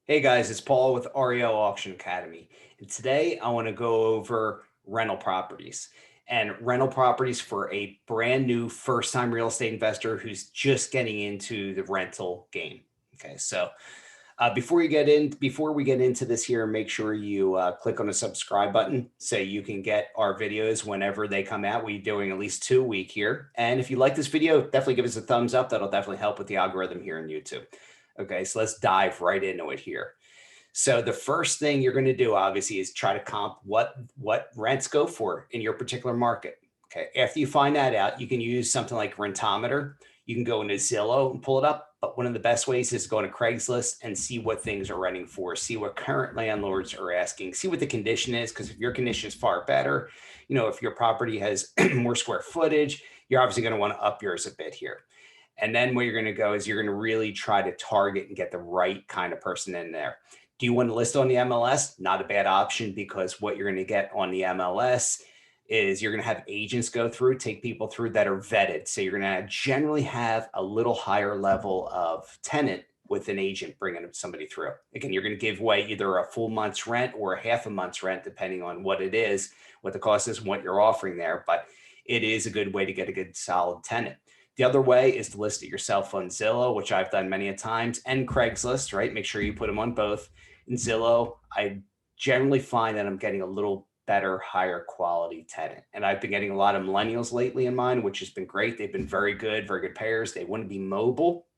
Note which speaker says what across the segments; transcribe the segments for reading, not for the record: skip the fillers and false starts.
Speaker 1: Hey guys, it's Paul with REO Auction Academy. And today I want to go over rental properties and rental properties for a brand new first time real estate investor who's just getting into the rental game. Okay, so before we get into this here, make sure you click on the subscribe button so you can get our videos whenever they come out. We're doing at least 2 a week here. And if you like this video, definitely give us a thumbs up. That'll definitely help with the algorithm here on YouTube. Okay, so let's dive right into it here. So the first thing you're going to do, obviously, is try to comp what rents go for in your particular market. Okay. After you find that out, you can use something like Rentometer. You can go into Zillow and pull it up. But one of the best ways is to go into Craigslist and see what things are renting for, see what current landlords are asking, see what the condition is. Because if your condition is far better, if your property has more square footage, you're obviously going to want to up yours a bit here. And then where you're going to go is you're going to really try to target and get the right kind of person in there. Do you want to list on the MLS? Not a bad option, because what you're going to get on the MLS is you're going to have agents go through, take people through that are vetted. So you're going to generally have a little higher level of tenant with an agent bringing somebody through. Again, you're going to give away either a full month's rent or a half a month's rent, depending on what it is, what the cost is, and what you're offering there. But it is a good way to get a good solid tenant. The other way is to list it yourself on Zillow, which I've done many a times, and Craigslist, right? Make sure you put them on both. In Zillow, I generally find that I'm getting a little better, higher quality tenant. And I've been getting a lot of millennials lately in mine, which has been great. They've been very good payers. They want to be mobile.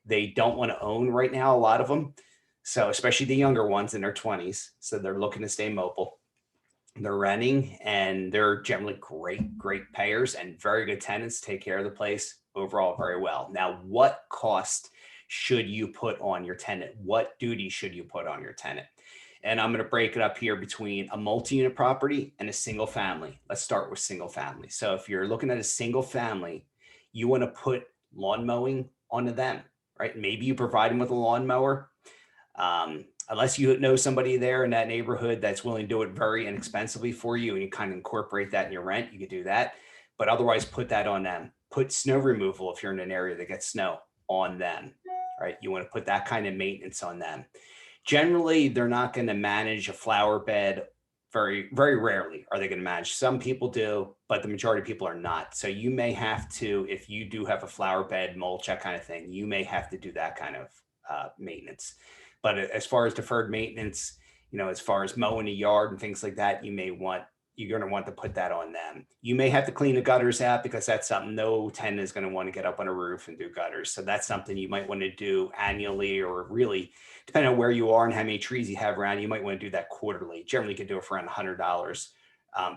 Speaker 1: They don't want to own right now, a lot of them. So especially the younger ones in their 20s. So they're looking to stay mobile. They're renting, and they're generally great payers and very good tenants, take care of the place overall very well. Now, what cost should you put on your tenant? What duty should you put on your tenant? And I'm going to break it up here between a multi-unit property and a single family. Let's start with single family. So if you're looking at a single family, you want to put lawn mowing onto them, right? Maybe you provide them with a lawnmower. Unless you know somebody there in that neighborhood that's willing to do it very inexpensively for you, and you kind of incorporate that in your rent, you could do that. But otherwise, put that on them. Put snow removal if you're in an area that gets snow on them, right? You want to put that kind of maintenance on them. Generally, they're not going to manage a flower bed. Very rarely are they going to manage. Some people do, but the majority of people are not. So you may have to, if you do have a flower bed, mulch, that kind of thing, you may have to do that kind of maintenance. But as far as deferred maintenance, as far as mowing a yard and things like that, you're going to want to put that on them. You may have to clean the gutters out, because that's something no tenant is going to want to get up on a roof and do gutters. So that's something you might want to do annually, or really, depending on where you are and how many trees you have around, you might want to do that quarterly. Generally, you can do it for around $100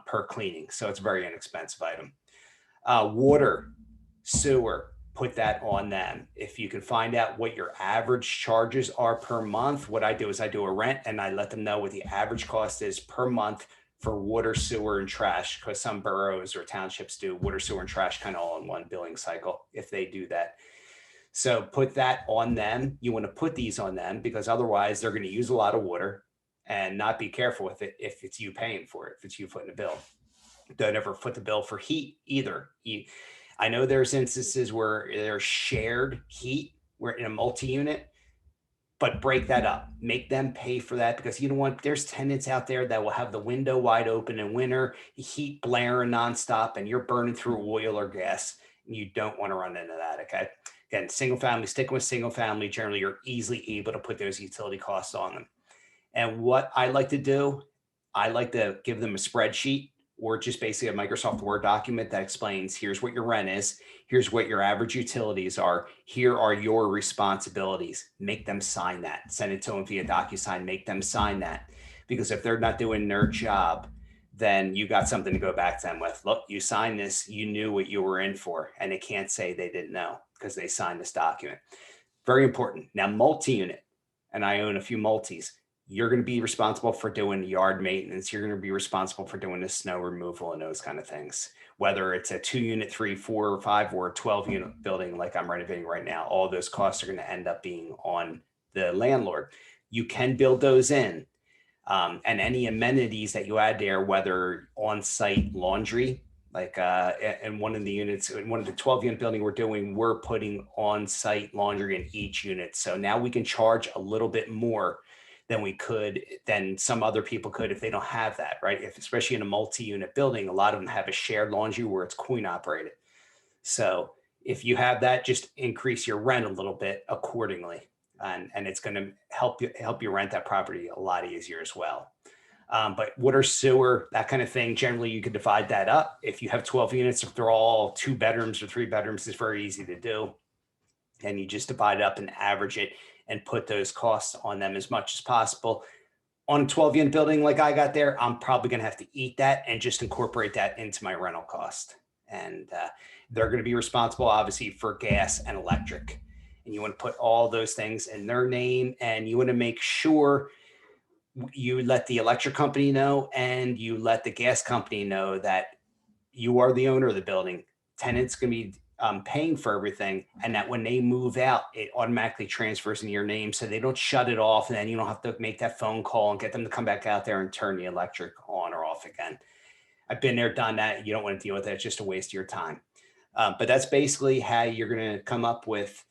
Speaker 1: per cleaning. So it's a very inexpensive item. Water, sewer, put that on them. If you can find out what your average charges are per month, what I do is I do a rent, and I let them know what the average cost is per month for water, sewer, and trash, because some boroughs or townships do water, sewer, and trash kind of all in one billing cycle if they do that. So put that on them. You want to put these on them, because otherwise they're going to use a lot of water and not be careful with it if it's you paying for it, if it's you footing the bill. Don't ever foot the bill for heat either. I know there's instances where there's shared heat, where in a multi-unit, but break that up. Make them pay for that, because you don't want, there's tenants out there that will have the window wide open in winter, heat blaring nonstop, and you're burning through oil or gas, and you don't want to run into that. Okay. Again, single family, sticking with single family, generally you're easily able to put those utility costs on them. And what I like to do, I like to give them a spreadsheet, or just basically a Microsoft Word document that explains, here's what your rent is, here's what your average utilities are, here are your responsibilities. Make them sign that. Send it to them via DocuSign. Make them sign that, because if they're not doing their job, then you got something to go back to them with. Look, you signed this, you knew what you were in for, and they can't say they didn't know because they signed this document. Very important. Now, multi-unit, and I own a few multis. You're going to be responsible for doing yard maintenance. You're going to be responsible for doing the snow removal and those kind of things. Whether it's a 2-unit, 3, 4, or 5, or a 12-unit building like I'm renovating right now, all those costs are going to end up being on the landlord. You can build those in. And any amenities that you add there, whether on-site laundry, Like in one of the units, in one of the 12 unit building we're doing, we're putting on-site laundry in each unit. So now we can charge a little bit more than some other people could if they don't have that, right? If, especially in a multi-unit building, a lot of them have a shared laundry where it's coin operated. So if you have that, just increase your rent a little bit accordingly. And it's going to help you rent that property a lot easier as well. But water, sewer, that kind of thing, generally you could divide that up. If you have 12 units, if they're all 2 bedrooms or 3 bedrooms, it's very easy to do. And you just divide it up and average it and put those costs on them as much as possible. On a 12 unit building like I got there, I'm probably going to have to eat that and just incorporate that into my rental cost. And they're going to be responsible, obviously, for gas and electric. And you want to put all those things in their name, and you want to make sure you let the electric company know and you let the gas company know that you are the owner of the building. Tenant's going to be paying for everything, and that when they move out, it automatically transfers in your name, so they don't shut it off, and then you don't have to make that phone call and get them to come back out there and turn the electric on or off again. I've been there, done that. You don't want to deal with that. It's just a waste of your time. But that's basically how you're going to come up with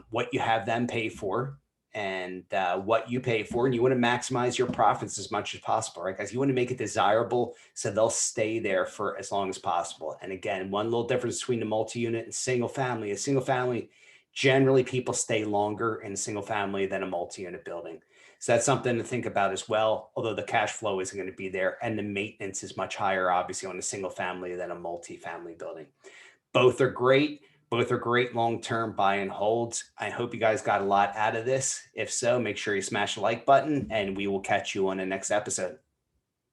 Speaker 1: what you have them pay for and what you pay for. And you want to maximize your profits as much as possible, right, guys? You want to make it desirable so they'll stay there for as long as possible. And again, one little difference between a multi-unit and single family. A single family, generally people stay longer in a single family than a multi-unit building. So that's something to think about as well, although the cash flow isn't going to be there and the maintenance is much higher, obviously, on a single family than a multi-family building. Both are great. Both are great long-term buy and holds. I hope you guys got a lot out of this. If so, make sure you smash the like button, and we will catch you on the next episode.